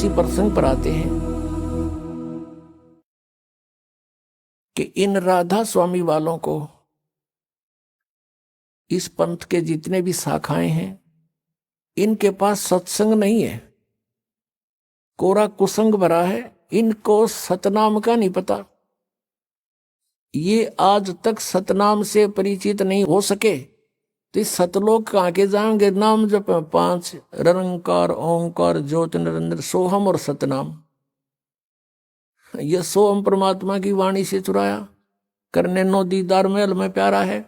इसी प्रसंग पर आते हैं कि इन राधा स्वामी वालों को, इस पंथ के जितने भी शाखाएं हैं, इनके पास सत्संग नहीं है, कोरा कुसंग भरा है। इनको सतनाम का नहीं पता, ये आज तक सतनाम से परिचित नहीं हो सके। तो इस सतलोक कहाँ के जाएंगे? नाम जप 5 निरंकार ओंकार ज्योति निरंजन सोहम और सतनाम। यह सोहम परमात्मा की वाणी से चुराया, करने नो दीदार महल में प्यारा है।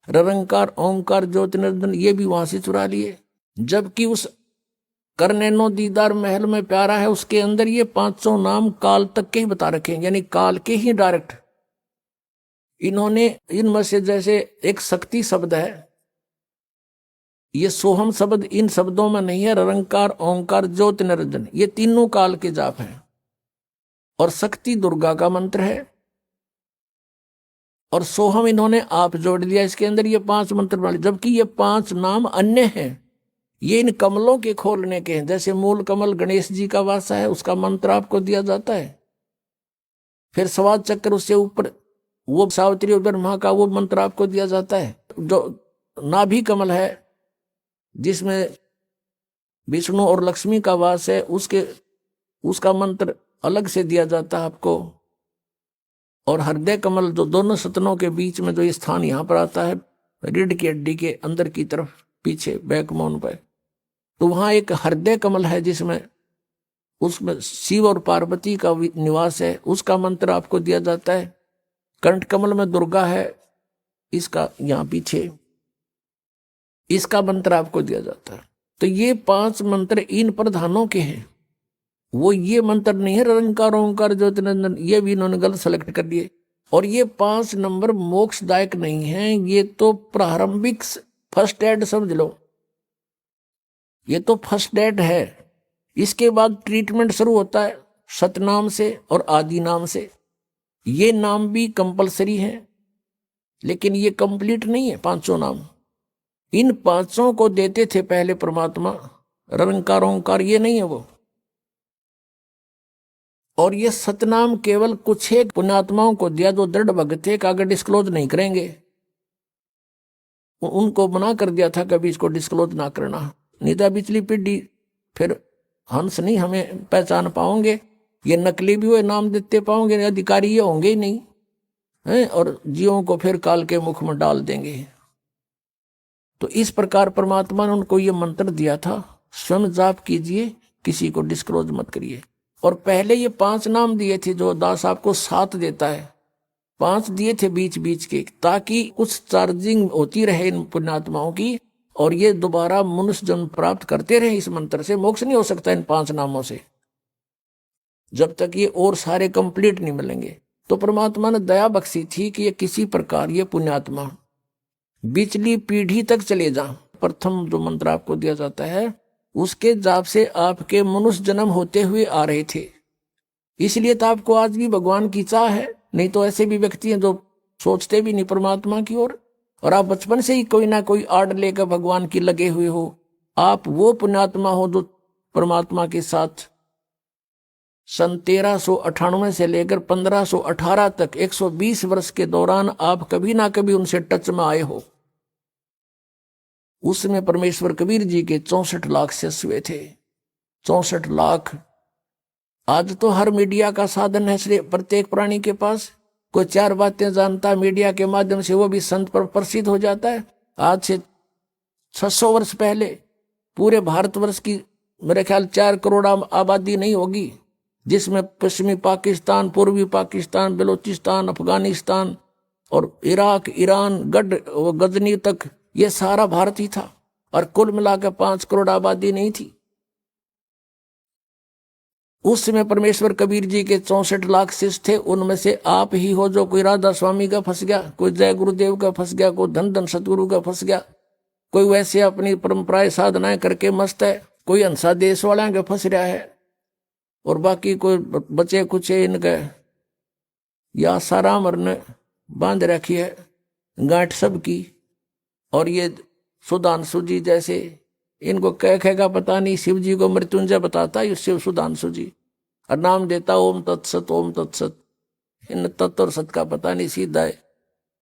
निरंकार ओंकार ज्योति निरंजन ये भी वहां से चुरा लिए, जबकि उस करने नो दीदार महल में प्यारा है उसके अंदर ये 500 नाम काल तक के ही बता रखे हैं, यानी काल के ही डायरेक्ट। इन्होंने इनमें से जैसे एक शक्ति शब्द है, ये सोहम शब्द इन शब्दों में नहीं है। निरंकार ओंकार ज्योति निरंजन ये तीनों काल के जाप हैं, और शक्ति दुर्गा का मंत्र है, और सोहम इन्होंने आप जोड़ दिया इसके अंदर। ये 5 मंत्र वाले, जबकि ये 5 नाम अन्य हैं, ये इन कमलों के खोलने के हैं। जैसे मूल कमल गणेश जी का वासा है, उसका मंत्र आपको दिया जाता है। फिर स्वाद चक्र, उससे ऊपर वो सावित्री और ब्रह्मा का वो मंत्र आपको दिया जाता है। जो नाभि कमल है जिसमें विष्णु और लक्ष्मी का वास है, उसका मंत्र अलग से दिया जाता है आपको। और हृदय कमल जो दोनों सतनों के बीच में जो ये स्थान यहाँ पर आता है, रीढ़ की हड्डी के अंदर की तरफ पीछे बैकबोन पर, तो वहां एक हृदय कमल है जिसमें उसमें शिव और पार्वती का निवास है, उसका मंत्र आपको दिया जाता है। कंठ कमल में दुर्गा है, इसका यहाँ पीछे इसका मंत्र आपको दिया जाता है। तो ये 5 मंत्र इन प्रधानों के हैं, वो ये मंत्र नहीं है निरंकार ओंकार ज्योति निरंजन, ये भी इन्होंने गलत सेलेक्ट कर दिए। और ये 5 नंबर मोक्षदायक नहीं है, ये तो प्रारंभिक फर्स्ट एड समझ लो, ये तो फर्स्ट एड है। इसके बाद ट्रीटमेंट शुरू होता है सतनाम से और आदि नाम से। ये नाम भी कंपलसरी है, लेकिन ये कंप्लीट नहीं है 500 नाम। इन 500 को देते थे पहले परमात्मा, निरंकार ओंकार ये नहीं है वो। और ये सतनाम केवल कुछ एक पुण्यात्माओं को दिया जो दृढ़ भक्त थे, अगर डिस्क्लोज नहीं करेंगे, उनको मना कर दिया था कभी इसको डिस्क्लोज ना करना, नहीं तो पिछली पीढ़ी फिर हंस नहीं हमें पहचान पाओगे, ये नकली भी हुए नाम देते पाओगे, अधिकारी ये होंगे ही नहीं हैं, और जीवों को फिर काल के मुख में डाल देंगे। तो इस प्रकार परमात्मा ने उनको ये मंत्र दिया था, स्वयं जाप कीजिए, किसी को डिस्क्लोज मत करिए। और पहले ये 5 नाम दिए थे, जो दास आपको 7 देता है, 5 दिए थे बीच बीच के, ताकि कुछ चार्जिंग होती रहे इन पुण्यात्माओं की, और ये दोबारा मनुष्य जन्म प्राप्त करते रहे। इस मंत्र से मोक्ष नहीं हो सकता इन 5 नामों से, जब तक ये और सारे कंप्लीट नहीं मिलेंगे। तो परमात्मा ने दया बख्शी थी कि ये किसी प्रकार ये पुण्यात्मा बिचली पीढ़ी तक चले जा। प्रथम जो मंत्र आपको दिया जाता है, उसके जाप से आपके मनुष्य जन्म होते हुए आ रहे थे, इसलिए तो आपको आज भी भगवान की चाह है। नहीं तो ऐसे भी व्यक्ति हैं जो सोचते भी नहीं परमात्मा की ओर, और आप बचपन से ही कोई ना कोई आड़ लेकर भगवान की लगे हुए हो। आप वो पुण्यात्मा हो जो परमात्मा के साथ सन 1398 से लेकर 1518 तक 120 वर्ष के दौरान आप कभी ना कभी उनसे टच में आए हो। उसमें परमेश्वर कबीर जी के 64 लाख शिष्य थे। 64 लाख। आज तो हर मीडिया का साधन है प्रत्येक प्राणी के पास, कोई 4 बातें जानता मीडिया के माध्यम से, वो भी संत पर प्रसिद्ध हो जाता है। आज से 600 वर्ष पहले पूरे भारतवर्ष की मेरे ख्याल 4 करोड़ आबादी नहीं होगी, जिसमें पश्चिमी पाकिस्तान, पूर्वी पाकिस्तान, बलूचिस्तान, अफगानिस्तान और इराक, ईरान, गजनी तक ये सारा भारत ही था, और कुल मिलाकर 5 करोड़ आबादी नहीं थी। उस समय परमेश्वर कबीर जी के 64 लाख शिष्य थे। उनमें से आप ही हो जो कोई राधा स्वामी का फंस गया, कोई जय गुरुदेव का फंस गया, कोई धन धन सतगुरु का फंस गया, कोई वैसे अपनी परंपराएं साधनाएं करके मस्त है, कोई हंसा देश वाले के फंस रहा है, और बाकी कोई बचे कुछ इनके या साराम ने बांध रखी है गांठ सबकी। और ये सुधांशु जी जैसे इनको कह का पता नहीं। शिव जी को मृत्युंजय बताता है शिव सुधांशु जी, और नाम देता ओम तत्सत ओम तत्सत। इन तत्व और सत का पता नहीं, सीधा है